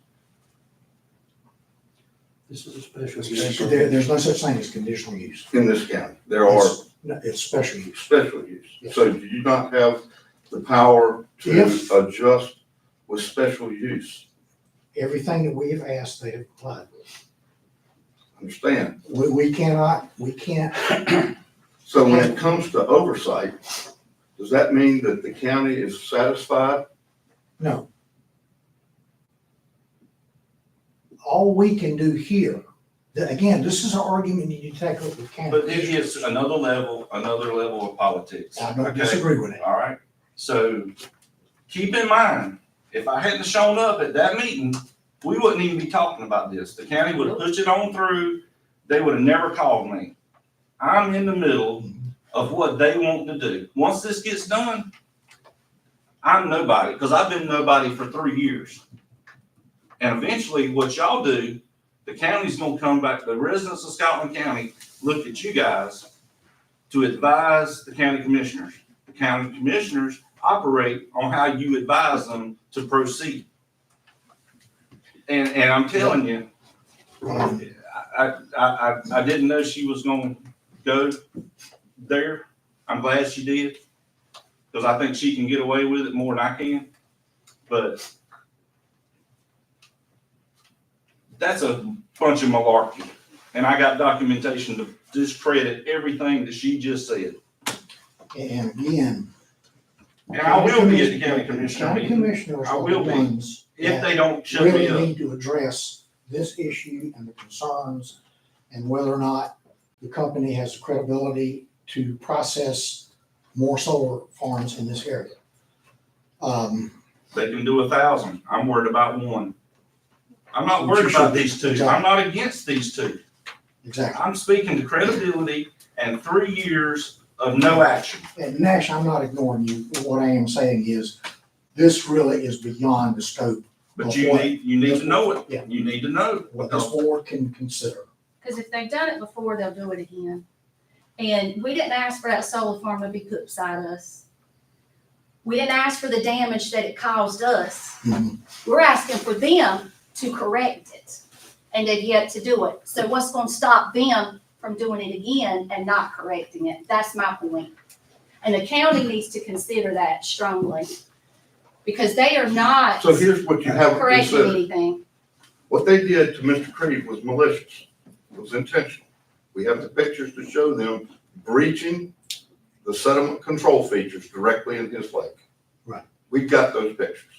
This is a special use. There's no such thing as conditional use. In this county, there are No, it's special use. special use. Yes. So do you not have the power If- to adjust with special use? Everything that we've asked, they have complied with. Understand? We can't, So when it comes to oversight, does that mean that the county is satisfied? no. All we can do here, again, this is an argument you need to take up with county. But it is another level of politics. I don't Okay? disagree with it. All right, so keep in mind, if I hadn't shown up at that meeting, we wouldn't even be talking about this. The county would have pushed it on through, they would have never called me. I'm in the middle of what they want to do. Once this gets done, I'm nobody, because I've been nobody for 3 years. And eventually, what y'all do, the county's gonna come back, the residents of Scotland County look at you guys to advise the county commissioners. The county commissioners operate on how you advise them to proceed. And I'm telling you, I didn't know she was gonna go there. I'm glad she did, because I think she can get away with it more than I can. But that's a bunch of malarkey. And I got documentation to discredit everything that she just said. And again. And I will be at the county commissioner County meeting, commissioners I are will the be, ones if that they don't shut me really up. need to address this issue and the concerns and whether or not the company has the credibility to process more solar farms in this area. They can do 1,000. I'm worried about one. I'm not Which worried you about should be. these two. Exactly. I'm not against these two. Exactly. I'm speaking to credibility and 3 years of no action. And Nash, I'm not ignoring you. What I am saying is, this really is beyond the scope But of you what need to know it. Yeah. You need to know. what this board can consider. Because if they've done it before, they'll do it again. And we didn't ask for that solar farm to be put beside us. We didn't ask for the damage that it caused us. Mhm. We're asking for them to correct it, and they've yet to do it. So what's gonna stop them from doing it again and not correcting it? That's my point. And the county needs to consider that strongly, because they are not So here's what you haven't correcting considered. anything. What they did to Mr. Creed was malicious. It was intentional. We have the pictures to show them breaching the sediment control features directly in his lake. Right. We've got those pictures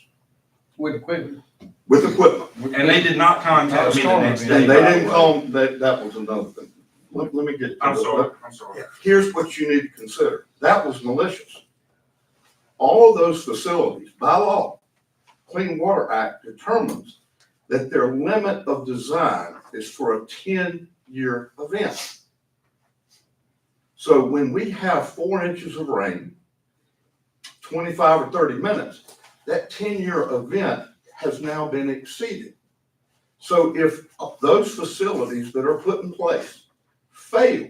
With equipment. with equipment. And they did not contact me the next day. And they by the didn't way. call, that was another thing. Let me get. to I'm the- sorry, I'm sorry. Here's what you need to consider. That was malicious. All of those facilities, by law, Clean Water Act determines that their limit of design is for a 10-year event. So when we have 4 inches of rain, 25 or 30 minutes, that 10-year event has now been exceeded. So if those facilities that are put in place fail,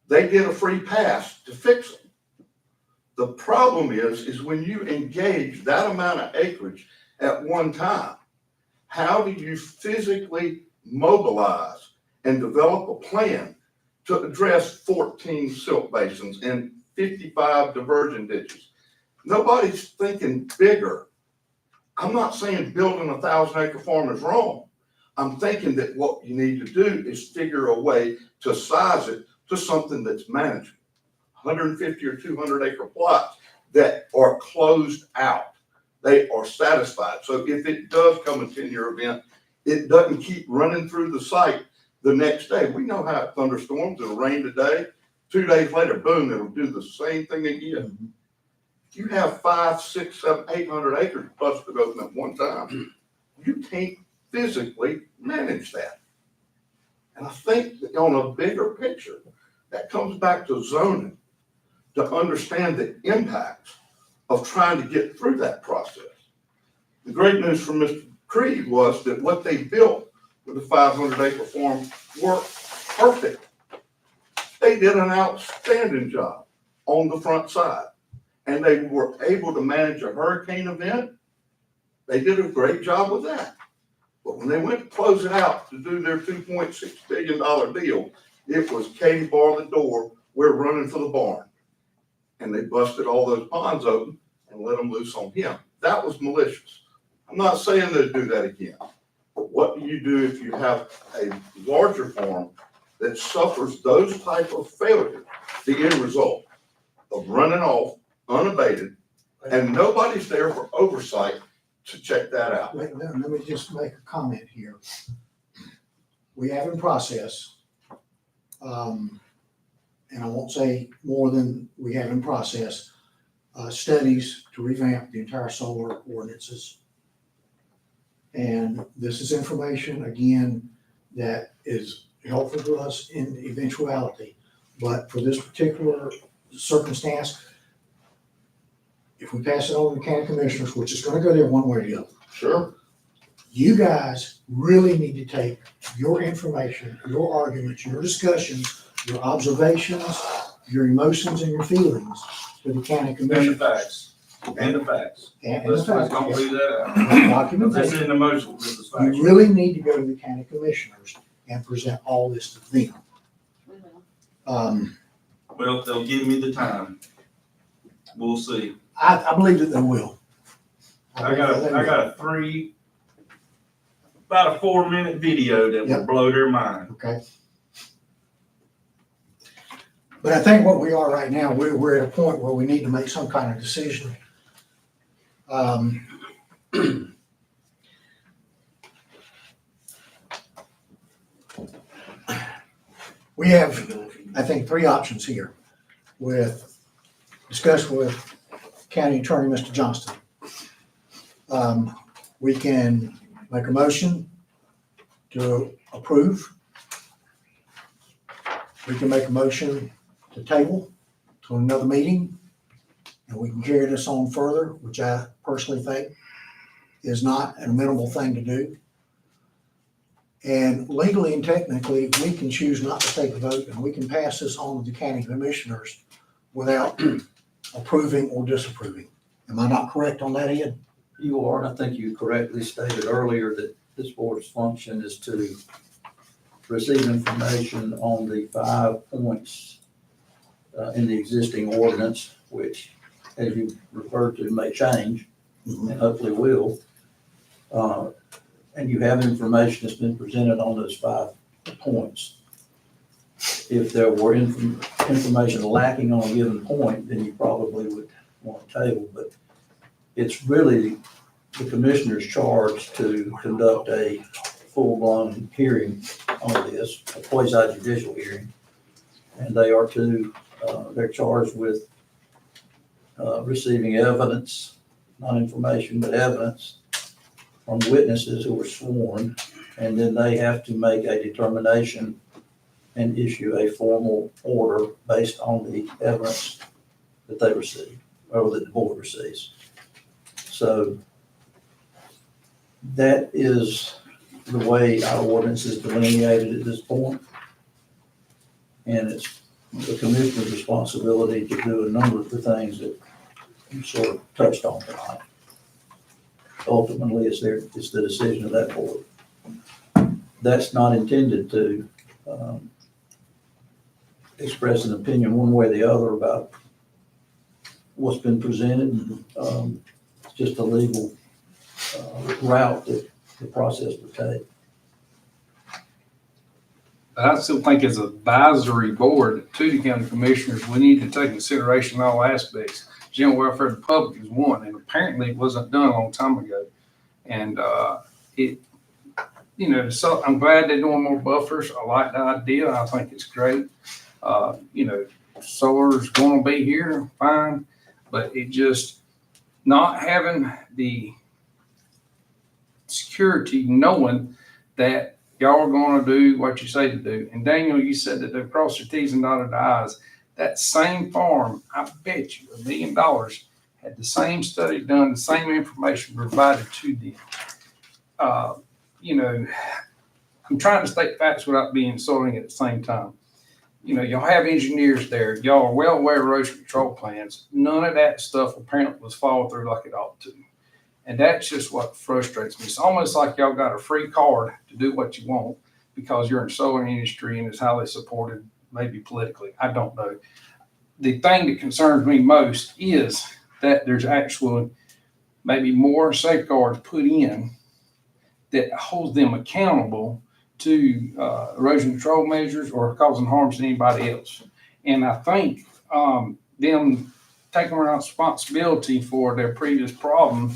they get a free pass to fix them. The problem is when you engage that amount of acreage at one time, how do you physically mobilize and develop a plan to address 14 silt basins and 55 diversion ditches? Nobody's thinking bigger. I'm not saying building a 1,000-acre farm is wrong. I'm thinking that what you need to do is figure a way to size it to something that's manageable. 150 or 200-acre plots that are closed out. They are satisfied. So if it does come a 10-year event, it doesn't keep running through the site the next day. We know how it thunderstorms, it'll rain today, 2 days later, boom, it'll do the same thing again. If you have 500, 600, 700, 800 acres busted open at one time, you can't physically manage that. And I think that on a bigger picture, that comes back to zoning, to understand the impacts of trying to get through that process. The great news from Mr. Creed was that what they built with the 500-acre farm worked perfect. They did an outstanding job on the front side, and they were able to manage a hurricane event. They did a great job with that. But when they went to close it out to do their $2.6 billion deal, it was Katie bar the door, we're running for the barn. And they busted all those ponds open and let them loose on him. That was malicious. I'm not saying they'd do that again. But what do you do if you have a larger farm that suffers those type of failures? The end result of running off unabated, and nobody's there for oversight to check that out. Let me just make a comment here. We have in process, and I won't say more than we have in process, studies to revamp the entire solar ordinances. And this is information, again, that is helpful to us in eventuality. But for this particular circumstance, if we pass it on to the county commissioners, which is gonna go there one way or the other, Sure. you guys really need to take your information, your arguments, your discussions, your observations, your emotions and your feelings to the county And the commission. facts, and the facts. And the Let's facts, don't yes. leave that out. That's Documentation. in the motion, this is facts. You really need to go to the county commissioners and present all this to them. Well, they'll give me the time. We'll see. I believe that they will. I got a about a 4-minute video that will Yep. blow their mind. Okay. But I think what we are right now, we're at a point where we need to make some kind of decision. We have, I think, 3 options here discuss with County Attorney, Mr. Johnston. We can make a motion to approve. We can make a motion to table to another meeting, and we can carry this on further, which I personally think is not an amenable thing to do. And legally and technically, we can choose not to take a vote, and we can pass this on to the county commissioners without approving or disapproving. Am I not correct on that, Ed? You are, and I think you correctly stated earlier that this board's function is to receive information on the 5 points in the existing ordinance, which, as you referred to, may change and hopefully will. And you have information that's been presented on those 5 points. If there were information lacking on a given point, then you probably would want to table, but it's really the commissioner's charge to conduct a full-blown hearing on this, a quasi-judicial hearing. And they are they're charged with receiving evidence, not information, but evidence from witnesses who were sworn, and then they have to make a determination and issue a formal order based on the evidence that they receive, or that the board receives. So that is the way our ordinance is delineated at this point. And it's the commissioner's responsibility to do a number of the things that you sort of touched on tonight. Ultimately, it's the decision of that board. That's not intended to express an opinion one way or the other about what's been presented. It's just a legal route that the process would take. But I still think as an advisory board to the county commissioners, we need to take consideration all aspects. General welfare of the public is one, and apparently it wasn't done a long time ago. And so I'm glad they're doing more buffers. I like the idea. I think it's great. Solar's gonna be here, fine, but it just not having the security, knowing that y'all are gonna do what you say to do. And Daniel, you said that they've crossed their T's and dotted their I's. That same farm, I bet you $1 million, had the same study done, the same information provided to them. I'm trying to state facts without being insulting at the same time. Y'all have engineers there. Y'all are well aware of erosion control plans. None of that stuff apparently was followed through like it ought to. And that's just what frustrates me. It's almost like y'all got a free card to do what you want because you're in the solar industry and it's highly supported, maybe politically. I don't know. The thing that concerns me most is that there's actually maybe more safeguards put in that holds them accountable to erosion control measures or causing harm to anybody else. And I think them taking responsibility for their previous problem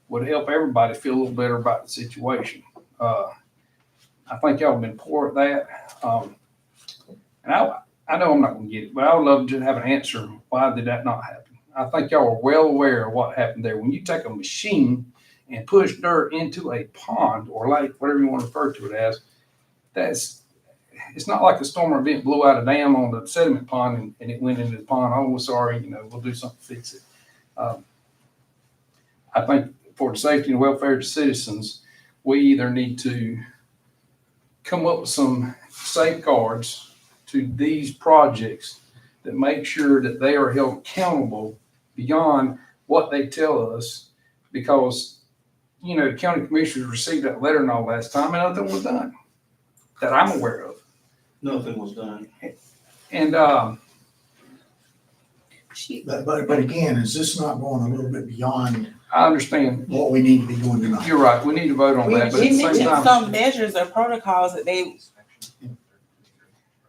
would help everybody feel a little better about the situation. I think y'all have been poor at that. And I know I'm not gonna get it, but I would love to have an answer. Why did that not happen? I think y'all are well aware of what happened there. When you take a machine and push dirt into a pond or lake, whatever you want to refer to it as, it's not like a storm event blew out a dam on the sediment pond and it went into the pond. Oh, we're sorry, we'll do something to fix it. I think for the safety and welfare of citizens, we either need to come up with some safeguards to these projects that make sure that they are held accountable beyond what they tell us, because, the county commissioners received that letter and all last time and nothing was done that I'm aware of. Nothing was done. And, But again, is this not going a little bit beyond I understand, what we need to be doing tonight? you're right, we need to vote on that, but at We the same mentioned time. some measures or protocols that they.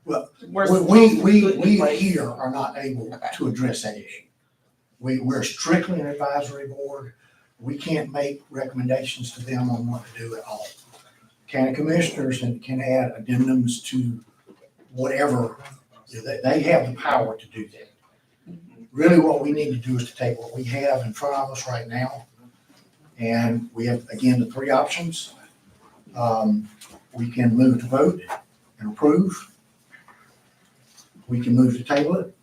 Well, were We put in place. here are not able to address that issue. We're strictly an advisory board. We can't make recommendations to them on what to do at all. County commissioners can add addendums to whatever, they have the power to do that. Really what we need to do is to take what we have in front of us right now, and we have, again, the three options. We can move to vote and approve. We can move to table it,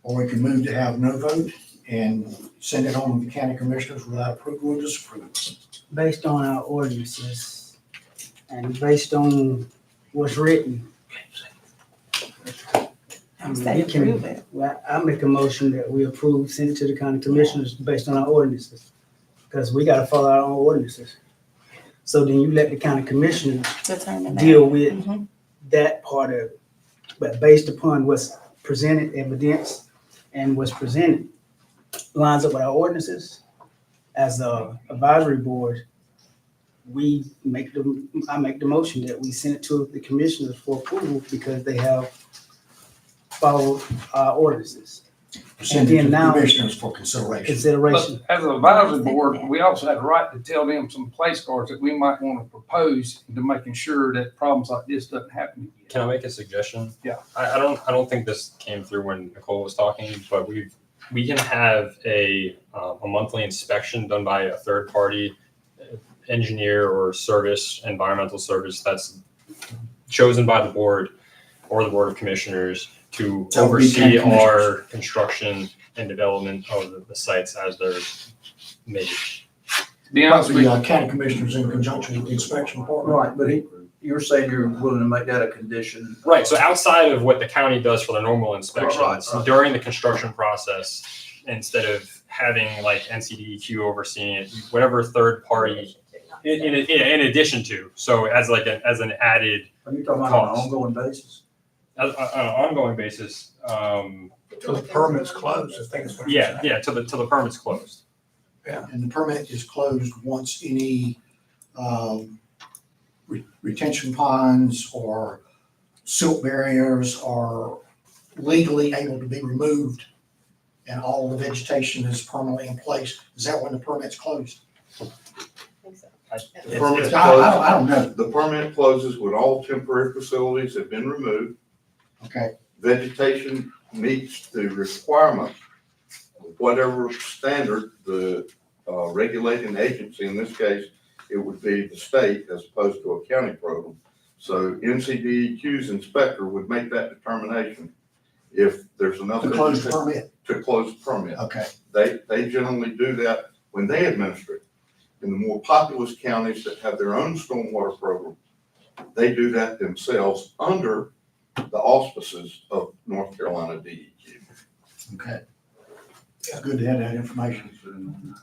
or we can move to have no vote and send it on to the county commissioners without approval or disapproval. Based on our ordinances and based on what's written. I'm saying we can- approve it. Well, I make a motion that we approve, send it to the county commissioners based on our ordinances. Because we gotta follow our own ordinances. So then you let the county commissioners Determine that. deal with Mhm. that part of it. But based upon what's presented, evidence, and what's presented lines up with our ordinances, as a advisory board, I make the motion that we send it to the commissioners for approval because they have followed our ordinances. Send it to the now- commissioners for consideration. Consideration. But as an advisory board, we also have the right to tell them some place cards that we might want to propose into making sure that problems like this doesn't happen again. Can I make a suggestion? Yeah. I don't think this came through when Nicole was talking, but we can have a monthly inspection done by a third party engineer or environmental service that's chosen by the board or the Board of Commissioners to That would be oversee county our construction and development of the sites as they're made. To be honest with The you, county commissioners in conjunction with the inspection department. Right, but you're saying you're willing to make that a condition? Right, so outside of what the county does for their normal inspections, Right. during the construction process, instead of having like NCDEQ overseeing it, whatever third party, in addition to, so as an added, Are you talking about on an Cost. ongoing basis? on an ongoing basis, Till the permit's closed, I think is what you're saying. till the permit's closed. And the permit is closed once any retention ponds or silt barriers are legally able to be removed and all the vegetation is permanently in place. Is that when the permit's closed? The permit I don't know. The permit closes when all temporary facilities have been removed. Okay, Vegetation meets the requirement of whatever standard the regulating agency, in this case, it would be the state as opposed to a county program. So NCDEQ's inspector would make that determination if there's enough. to close the permit. To close the permit. Okay, They generally do that when they administer it. In the more populous counties that have their own stormwater program, they do that themselves under the auspices of North Carolina DEQ. okay. It's good to have that information.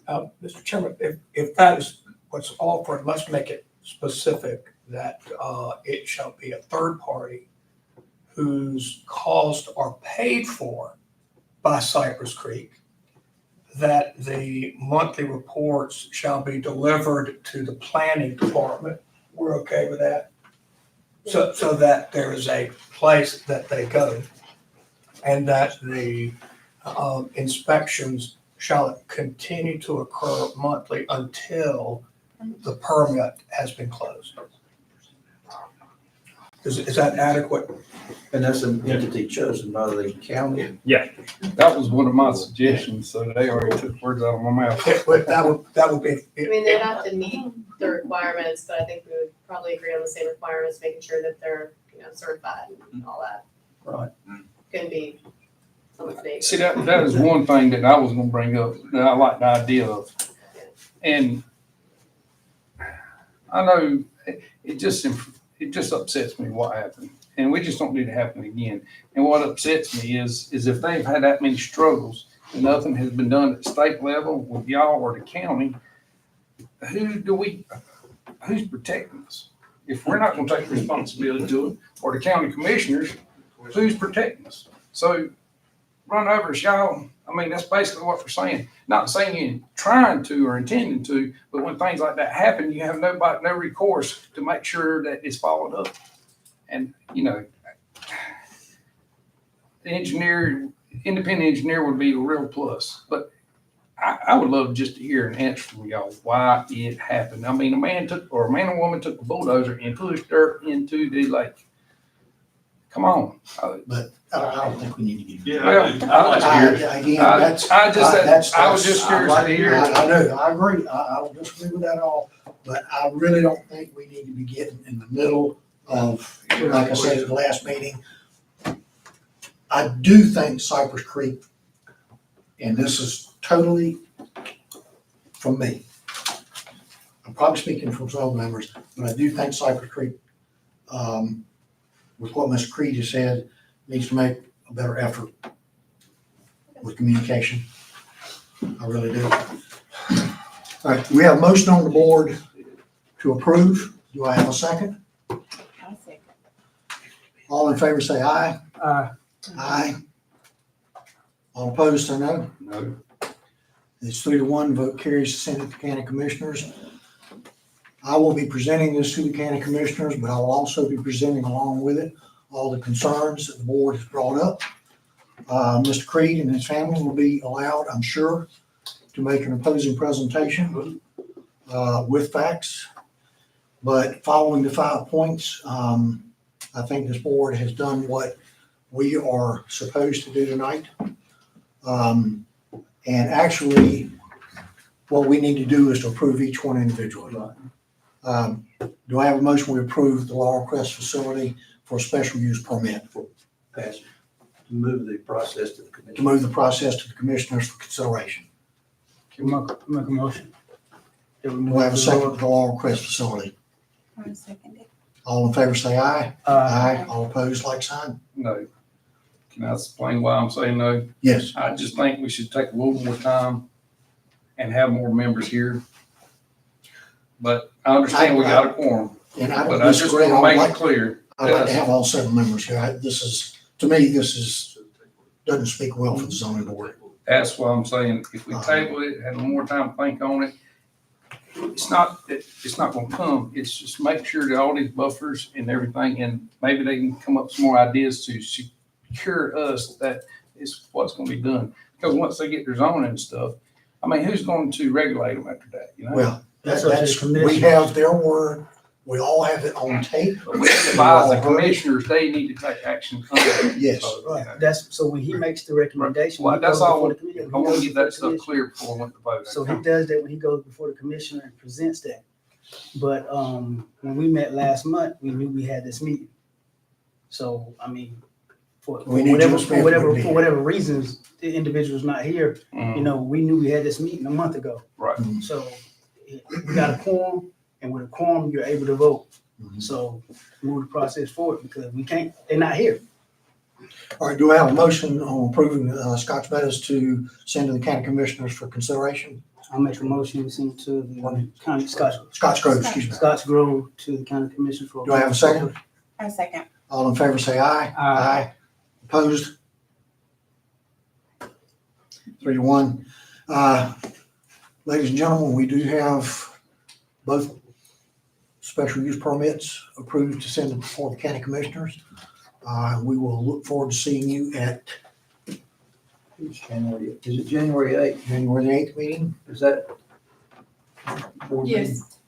Mr. Chairman, if that is what's offered, let's make it specific that it shall be a third party whose costs are paid for by Cypress Creek, that the monthly reports shall be delivered to the planning department. We're okay with that? So that there is a place that they go and that the inspections shall continue to occur monthly until the permit has been closed. Is that adequate? And that's an entity chosen by the county? that was one of my suggestions, so they already took words out of my mouth. That would be. I mean, they'd have to meet the requirements, but I think we would probably agree on the same requirements, making sure that they're, certified and all that. Right. Couldn't be someone's name. See, that is one thing that I was gonna bring up, that I like the idea of. And I know it just upsets me what happened, and we just don't need it to happen again. And what upsets me is if they've had that many struggles and nothing has been done at the state level with y'all or the county, who's protecting us? If we're not gonna take responsibility to it, or the county commissioners, who's protecting us? So run over us, y'all. I mean, that's basically what we're saying. Not saying you're trying to or intending to, but when things like that happen, you have no recourse to make sure that it's followed up. And, the independent engineer would be a real plus, but I would love just to hear an answer from y'all why it happened. I mean, a man or woman took a bulldozer and pushed dirt into the lake. Come on. But I don't think we need to get. Well, Again, I was just curious to hear. I know, I agree. I don't disagree with that at all, but I really don't think we need to be getting in the middle of, like I said at the last meeting. I do think Cypress Creek, and this is totally from me. I'm probably speaking from some members, but I do think Cypress Creek, with what Mr. Creed has said, needs to make a better effort with communication. I really do. All right, we have a motion on the board to approve. Do I have a second? I'll second. All in favor say aye. Aye. Aye. All opposed say no. No. It's 3-1, vote carries to send it to county commissioners. I will be presenting this to the county commissioners, but I will also be presenting along with it all the concerns that the board has brought up. Mr. Creed and his family will be allowed, I'm sure, to make an opposing presentation with facts. But following the 5 points, I think this board has done what we are supposed to do tonight. And actually, what we need to do is to approve each one individually. Do I have a motion we approve the Laurel Crest facility for a special use permit? Pass. To move the process to the commission. To move the process to the commissioners for consideration. Make a motion. Do I have a second for the Laurel Crest facility? I'll second it. All in favor say aye. Aye. All opposed, like sign? No. Can I explain why I'm saying no? Yes. I just think we should take a little more time and have more members here. But I understand we got a quorum, And I but don't I just disagree. want to make it clear. I'd like to have all 7 members here. To me, doesn't speak well for the zoning board. That's what I'm saying. If we table it, had a little more time to think on it, it's not gonna come. It's just make sure that all these buffers and everything, and maybe they can come up with some more ideas to secure us that is what's gonna be done. Because once they get their zoning and stuff, I mean, who's going to regulate them after that, Well, That's up to the we commission. have their word. We all have it on tape. But we advise the commissioners, they need to take action. Yes. Right, so when he makes the recommendation. Well, he that's goes all, before the commission. I want to get that Before the stuff clear before I went to vote. So he does that when he goes before the commissioner and presents that. But when we met last month, we knew we had this meeting. So, I mean, for We need to expect it. whatever reasons, the individual's not here, Mhm. we knew we had this meeting a month ago. Right. So we got a quorum, and with a quorum, you're able to vote. Mhm. So move the process forward because they're not here. All right, do I have a motion on approving Scotch Meadows to send to the county commissioners for consideration? I'll make a motion to send to the county, Scotch Grove, excuse me. Scotch Grove to the county commission for. Do I have a second? I'll second. All in favor say aye. Aye. Opposed? 3-1. Ladies and gentlemen, we do have both special use permits approved to send before the county commissioners. We will look forward to seeing you at Is it January 8th? January the 8th meeting. Is that? board meeting? Yes.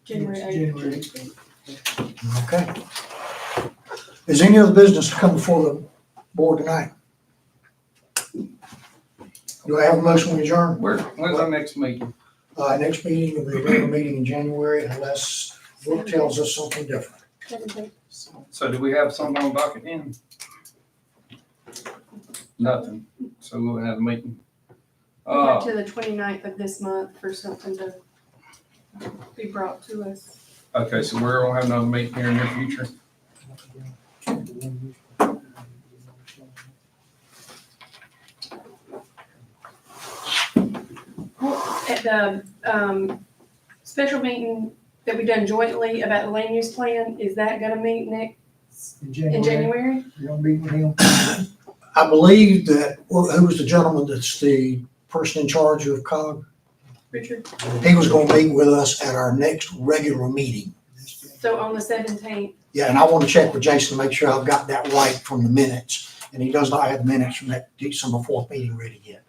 January 8th. Okay. Is any other business to come before the board tonight? Do I have a motion to adjourn? When's our next meeting? Next meeting will be a regular meeting in January unless book tells us something different. 17th. So do we have something on docket in? Nothing, so we'll have a meeting. Up to the 29th of this month for something to be brought to us. Okay, so we're gonna have another meeting here in the future. At the special meeting that we done jointly about the land use plan, is that gonna meet next, in January? You gonna meet with him? I believe that, well, who was the gentleman that's the person in charge of COG? Richard? He was gonna meet with us at our next regular meeting. So on the 17th, Yeah, and I want to check with Jason to make sure I've got that right from the minutes. And he does not have the minutes from that December 4th meeting ready yet.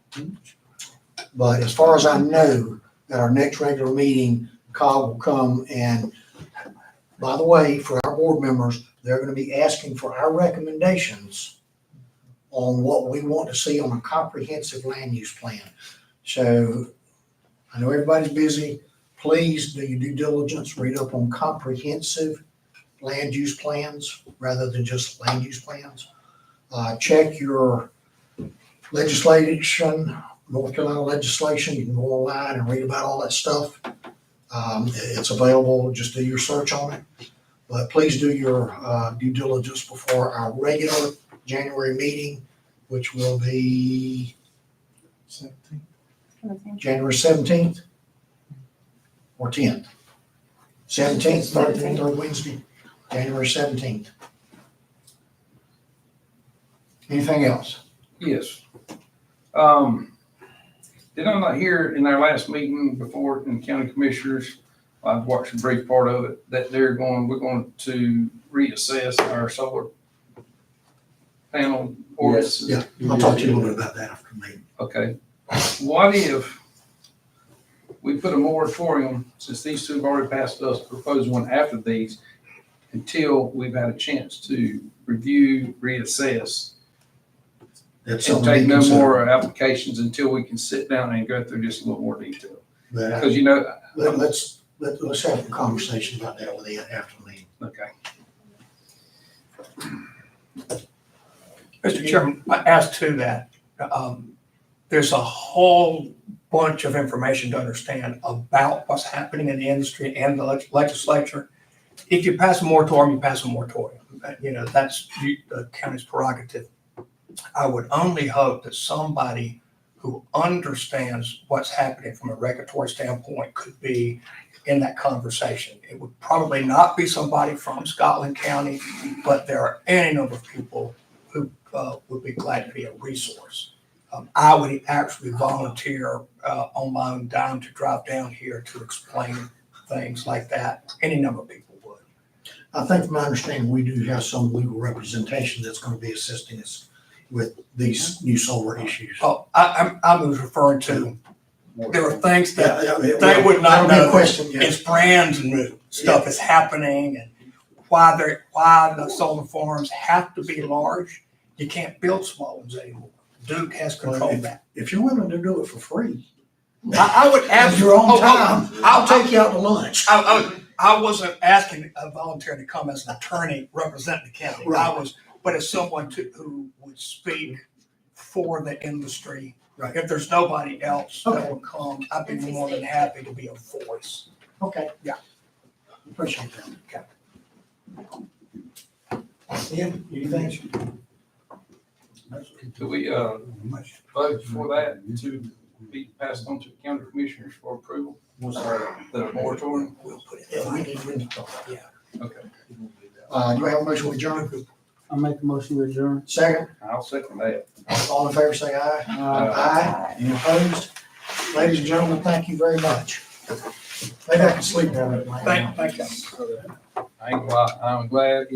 But as far as I know, at our next regular meeting, COG will come and, by the way, for our board members, they're gonna be asking for our recommendations on what we want to see on a comprehensive land use plan. So I know everybody's busy. Please do your due diligence, read up on comprehensive land use plans rather than just land use plans. Check your legislation, North Carolina legislation. You can go online and read about all that stuff. It's available. Just do your search on it. But please do your due diligence before our regular January meeting, which will be January 17th or 10th. 17th, third Wednesday, January 17th. Anything else? Yes. Did I not hear in our last meeting before in county commissioners, I've watched a brief part of it, that we're going to reassess our solar panel ordinances? Yeah, I'll talk to you a little bit about that after the meeting. Okay. What if we put a moratorium, since these two have already passed us, propose one after these, until we've had a chance to review, reassess, That's and something take we no consider. more applications until we can sit down and go through just a little more detail? But Because, you know, let's have a conversation about that with Ed after the meeting. okay. Mr. Chairman, as to that, there's a whole bunch of information to understand about what's happening in the industry and the legislature. If you pass a moratorium, you pass a moratorium. You know, that's the county's prerogative. I would only hope that somebody who understands what's happening from a regulatory standpoint could be in that conversation. It would probably not be somebody from Scotland County, but there are any number of people who would be glad to be a resource. I would actually volunteer on my own dime to drive down here to explain things like that. Any number of people would. I think from my understanding, we do have some legal representation that's going to be assisting us with these new solar issues. Oh, I was referring to, there are things that Yeah, they would not that'll be a know. question, yeah. It's brand new stuff is happening and why the solar farms have to be large. You can't build small ones anymore. Duke has control of that. If you're willing to do it for free, I would at ask your own oh, time, I'll take you out to lunch. I wasn't asking a volunteer to come as an attorney representing the county. Right. But as someone who would speak for the industry. Right. If there's nobody else that Okay. will come, I'd be more than happy to be a voice. Okay. Yeah. Appreciate that. Ian, anything? Do we, vote for that to be passed on to the county commissioners for approval? The moratorium? We'll put it, yeah, we need to talk about it. Okay. Do I have a motion to adjourn? I'll make a motion to adjourn. Second, I'll second that. all in favor, say aye. Aye. Any opposed? Ladies and gentlemen, thank you very much. Maybe I can sleep down at my. Thank you. I ain't gonna lie, I'm glad